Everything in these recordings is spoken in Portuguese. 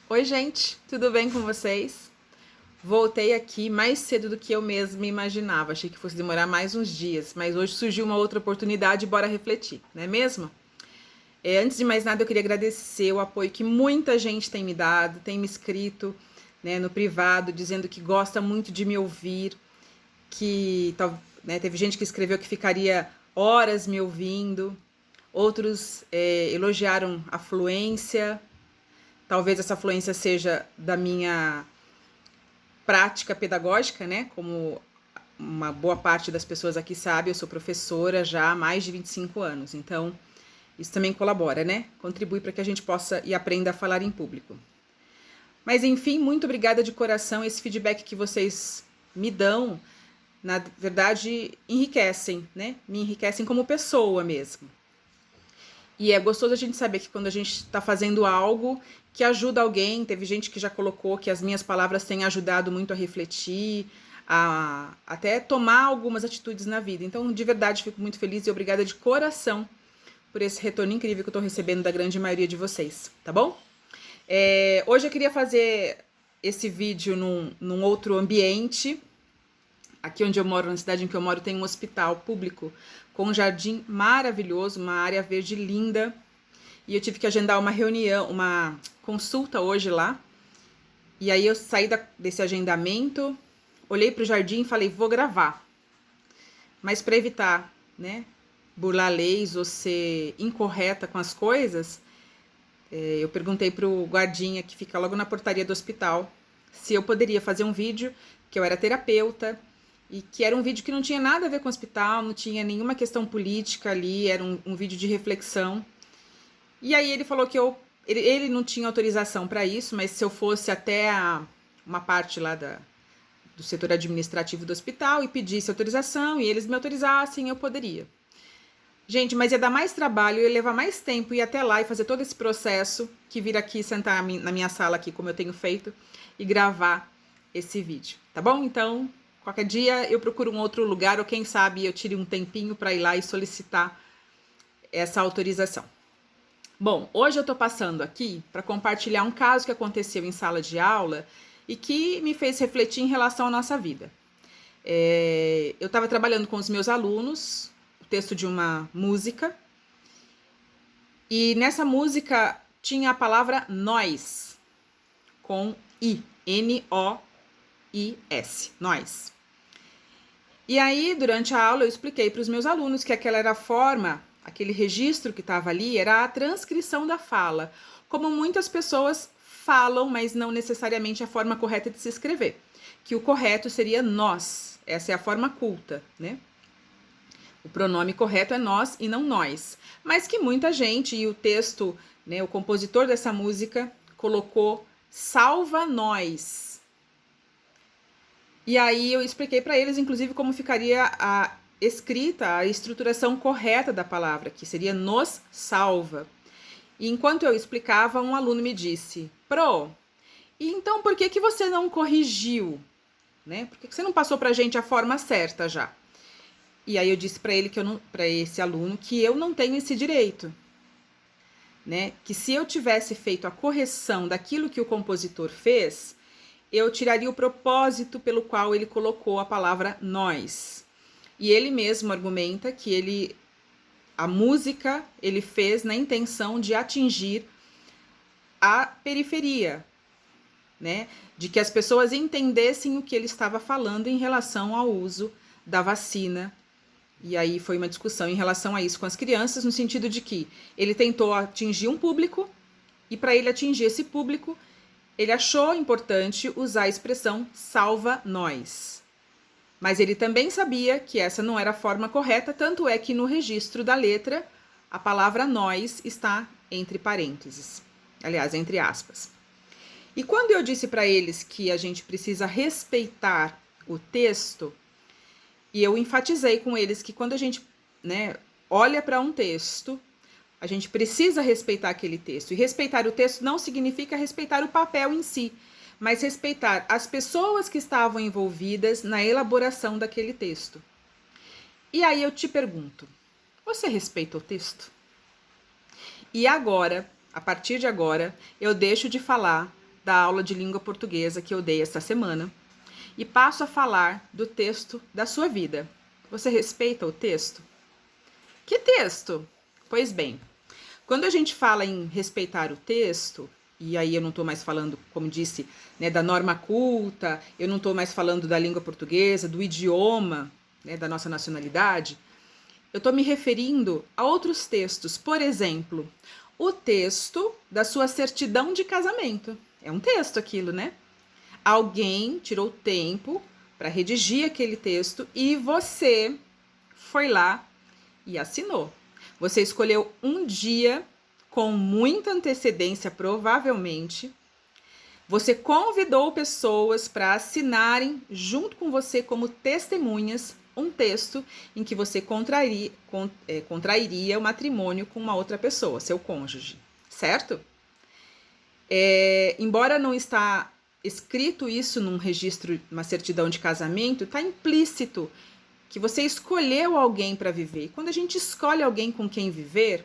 Oi, gente, tudo bem com vocês? Voltei aqui mais cedo do que eu mesma imaginava. Achei que fosse demorar mais uns dias, mas hoje surgiu uma outra oportunidade, bora refletir, não é mesmo? Antes de mais nada, eu queria agradecer o apoio que muita gente tem me dado, tem me escrito, né, no privado, dizendo que gosta muito de me ouvir, teve gente que escreveu que ficaria horas me ouvindo, outros elogiaram a fluência. Talvez essa fluência seja da minha prática pedagógica, né? Como uma boa parte das pessoas aqui sabe, eu sou professora já há mais de 25 anos. Então, isso também colabora, né? Contribui para que a gente possa e aprenda a falar em público. Mas, enfim, muito obrigada de coração. Esse feedback que vocês me dão, na verdade, enriquecem, né? Me enriquecem como pessoa mesmo. E é gostoso a gente saber que quando a gente está fazendo algo que ajuda alguém, teve gente que já colocou que as minhas palavras têm ajudado muito a refletir, a até tomar algumas atitudes na vida. Então, de verdade, fico muito feliz e obrigada de coração por esse retorno incrível que eu estou recebendo da grande maioria de vocês, tá bom? Hoje eu queria fazer esse vídeo num outro ambiente. Aqui onde eu moro, na cidade em que eu moro, tem um hospital público com um jardim maravilhoso, uma área verde linda. E eu tive que agendar uma reunião, uma consulta hoje lá. E aí eu saí desse agendamento, olhei para o jardim e falei, vou gravar. Mas para evitar, né, burlar leis ou ser incorreta com as coisas, eu perguntei para o guardinha que fica logo na portaria do hospital se eu poderia fazer um vídeo, que eu era terapeuta, e que era um vídeo que não tinha nada a ver com o hospital, não tinha nenhuma questão política ali, era um vídeo de reflexão. E aí ele falou que ele não tinha autorização para isso, mas se eu fosse até uma parte lá do setor administrativo do hospital e pedisse autorização e eles me autorizassem, eu poderia. Gente, mas ia dar mais trabalho, ia levar mais tempo ir até lá e fazer todo esse processo que vir aqui sentar na minha sala aqui, como eu tenho feito, e gravar esse vídeo, tá bom? Então, qualquer dia eu procuro um outro lugar ou quem sabe eu tire um tempinho para ir lá e solicitar essa autorização. Bom, hoje eu estou passando aqui para compartilhar um caso que aconteceu em sala de aula e que me fez refletir em relação à nossa vida. Eu estava trabalhando com os meus alunos, o texto de uma música, e nessa música tinha a palavra nós, com I, N-O-I-S, nós. E aí, durante a aula, eu expliquei para os meus alunos que aquela era a forma, aquele registro que estava ali, era a transcrição da fala, como muitas pessoas falam, mas não necessariamente a forma correta de se escrever, que o correto seria nós, essa é a forma culta, né? O pronome correto é nós e não nós, mas que muita gente, e o texto, né, o compositor dessa música colocou salva nós. E aí eu expliquei para eles, inclusive, como ficaria a escrita, a estruturação correta da palavra, que seria nos salva. E enquanto eu explicava, um aluno me disse, e então por que você não corrigiu? Né? Por que você não passou para a gente a forma certa já? E aí eu disse para ele para esse aluno que eu não tenho esse direito, né? Que se eu tivesse feito a correção daquilo que o compositor fez, eu tiraria o propósito pelo qual ele colocou a palavra nós. E ele mesmo argumenta que a música ele fez na intenção de atingir a periferia, né? De que as pessoas entendessem o que ele estava falando em relação ao uso da vacina. E aí foi uma discussão em relação a isso com as crianças, no sentido de que ele tentou atingir um público e para ele atingir esse público, ele achou importante usar a expressão salva nós. Mas ele também sabia que essa não era a forma correta, tanto é que no registro da letra, a palavra nós está entre parênteses. Aliás, entre aspas. E quando eu disse para eles que a gente precisa respeitar o texto, e eu enfatizei com eles que quando a gente, né, olha para um texto, a gente precisa respeitar aquele texto. E respeitar o texto não significa respeitar o papel em si, mas respeitar as pessoas que estavam envolvidas na elaboração daquele texto. E aí eu te pergunto, você respeita o texto? E agora, a partir de agora, eu deixo de falar da aula de língua portuguesa que eu dei esta semana e passo a falar do texto da sua vida. Você respeita o texto? Que texto? Pois bem, quando a gente fala em respeitar o texto, e aí eu não estou mais falando, como disse, né, da norma culta, eu não estou mais falando da língua portuguesa, do idioma, né, da nossa nacionalidade, eu estou me referindo a outros textos. Por exemplo, o texto da sua certidão de casamento. É um texto aquilo, né? Alguém tirou tempo para redigir aquele texto e você foi lá e assinou. Você escolheu um dia com muita antecedência, provavelmente. Você convidou pessoas para assinarem junto com você como testemunhas um texto em que você contrairia o matrimônio com uma outra pessoa, seu cônjuge, certo? Embora não está escrito isso num registro, uma certidão de casamento, está implícito que você escolheu alguém para viver. E quando a gente escolhe alguém com quem viver,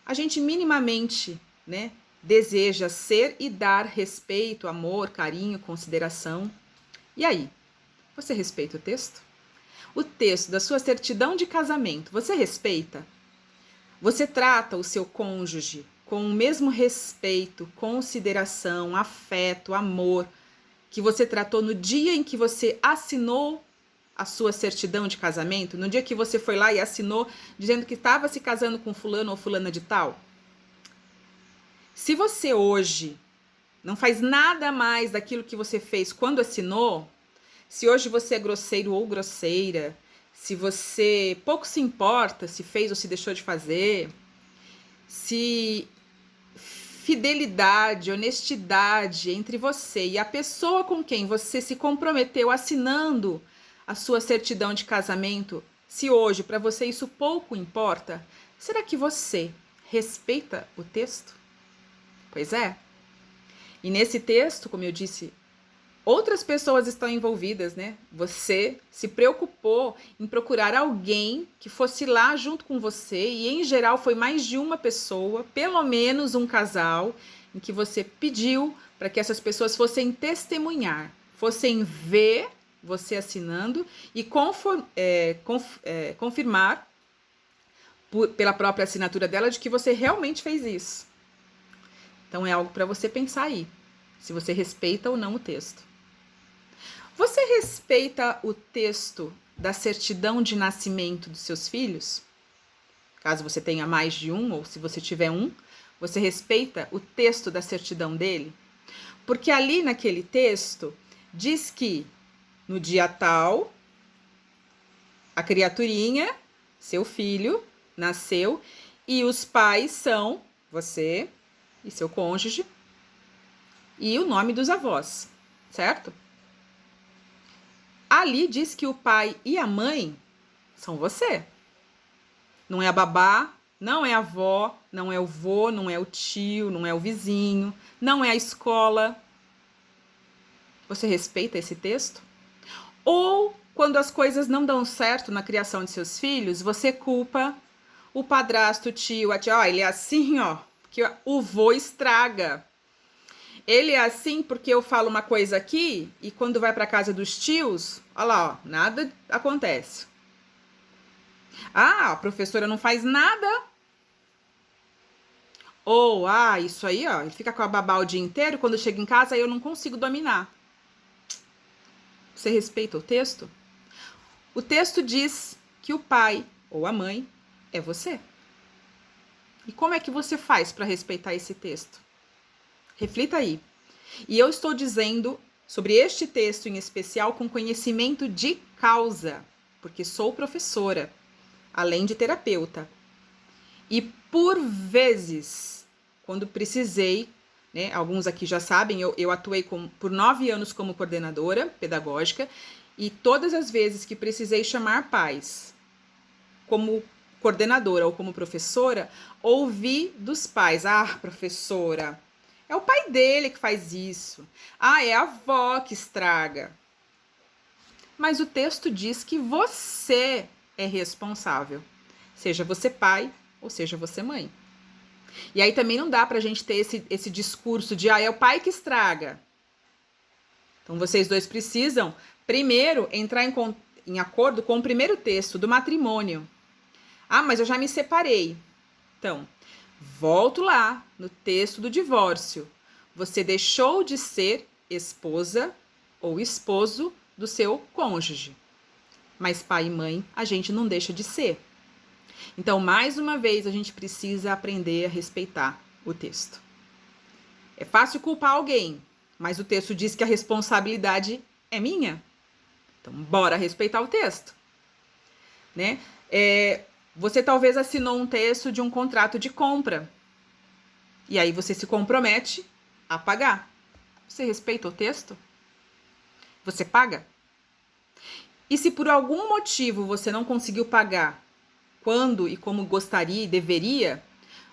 a gente minimamente, né, deseja ser e dar respeito, amor, carinho, consideração. E aí, você respeita o texto? O texto da sua certidão de casamento, você respeita? Você trata o seu cônjuge com o mesmo respeito, consideração, afeto, amor que você tratou no dia em que você assinou a sua certidão de casamento, no dia que você foi lá e assinou dizendo que estava se casando com fulano ou fulana de tal? Se você hoje não faz nada mais daquilo que você fez quando assinou, se hoje você é grosseiro ou grosseira, se você pouco se importa se fez ou se deixou de fazer, se fidelidade, honestidade entre você e a pessoa com quem você se comprometeu assinando a sua certidão de casamento, se hoje para você isso pouco importa, será que você respeita o texto? Pois é. E nesse texto, como eu disse, outras pessoas estão envolvidas, né? Você se preocupou em procurar alguém que fosse lá junto com você, e em geral foi mais de uma pessoa, pelo menos um casal, em que você pediu para que essas pessoas fossem testemunhar, fossem ver você assinando e confirmar pela própria assinatura dela de que você realmente fez isso. Então é algo para você pensar aí, se você respeita ou não o texto. Você respeita o texto da certidão de nascimento dos seus filhos? Caso você tenha mais de um, ou se você tiver um, você respeita o texto da certidão dele? Porque ali naquele texto diz que no dia tal, a criaturinha, seu filho, nasceu e os pais são você e seu cônjuge e o nome dos avós, certo? Ali diz que o pai e a mãe são você. Não é a babá, não é a avó, não é o vô, não é o tio, não é o vizinho, não é a escola. Você respeita esse texto? Ou, quando as coisas não dão certo na criação de seus filhos, você culpa o padrasto, o tio, a tia. Ó, ele é assim, ó, que o vô estraga. Ele é assim porque eu falo uma coisa aqui e quando vai para casa dos tios, olha lá, ó, nada acontece. Ah, a professora não faz nada. Ou, isso aí, ó, ele fica com a babá o dia inteiro, quando chega em casa eu não consigo dominar. Você respeita o texto? O texto diz que o pai ou a mãe é você. E como é que você faz para respeitar esse texto? Reflita aí. E eu estou dizendo sobre este texto em especial com conhecimento de causa, porque sou professora, além de terapeuta. E por vezes, quando precisei, né, alguns aqui já sabem, eu atuei por 9 anos como coordenadora pedagógica, e todas as vezes que precisei chamar pais como coordenadora ou como professora, ouvi dos pais: professora, é o pai dele que faz isso. É a avó que estraga. Mas o texto diz que você é responsável, seja você pai ou seja você mãe. E aí também não dá pra gente ter esse discurso de, é o pai que estraga. Então, vocês dois precisam, primeiro, entrar em acordo com o primeiro texto do matrimônio. Ah, mas eu já me separei. Então, volto lá no texto do divórcio. Você deixou de ser esposa ou esposo do seu cônjuge. Mas pai e mãe, a gente não deixa de ser. Então, mais uma vez, a gente precisa aprender a respeitar o texto. É fácil culpar alguém, mas o texto diz que a responsabilidade é minha. Então, bora respeitar o texto. Né? Você talvez assinou um texto de um contrato de compra. E aí você se compromete a pagar. Você respeita o texto? Você paga? E se por algum motivo você não conseguiu pagar quando e como gostaria e deveria,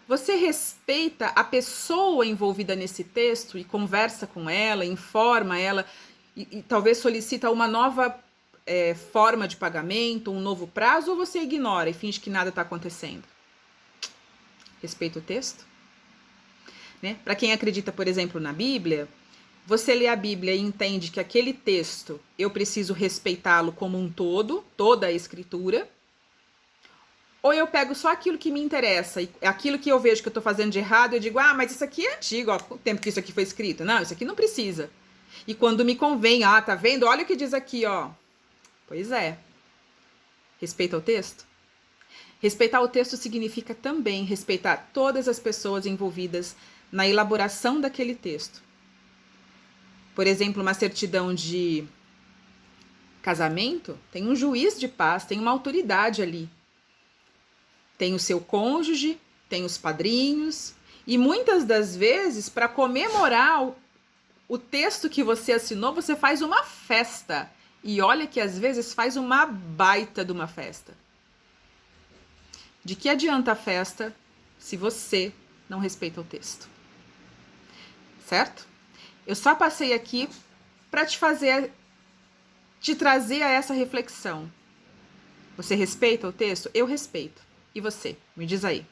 você respeita a pessoa envolvida nesse texto e conversa com ela, informa ela e talvez solicita uma nova forma de pagamento, um novo prazo, ou você ignora e finge que nada está acontecendo? Respeita o texto? Né? Para quem acredita, por exemplo, na Bíblia, você lê a Bíblia e entende que aquele texto eu preciso respeitá-lo como um todo, toda a escritura, ou eu pego só aquilo que me interessa, e aquilo que eu vejo que eu estou fazendo de errado, eu digo, mas isso aqui é antigo, ó, o tempo que isso aqui foi escrito. Não, isso aqui não precisa. E quando me convém, tá vendo? Olha o que diz aqui, ó. Pois é. Respeita o texto? Respeitar o texto significa também respeitar todas as pessoas envolvidas na elaboração daquele texto. Por exemplo, uma certidão de casamento tem um juiz de paz, tem uma autoridade ali. Tem o seu cônjuge, tem os padrinhos, e muitas das vezes, para comemorar o texto que você assinou, você faz uma festa. E olha que às vezes faz uma baita de uma festa. De que adianta a festa se você não respeita o texto? Certo? Eu só passei aqui para te trazer a essa reflexão. Você respeita o texto? Eu respeito. E você? Me diz aí.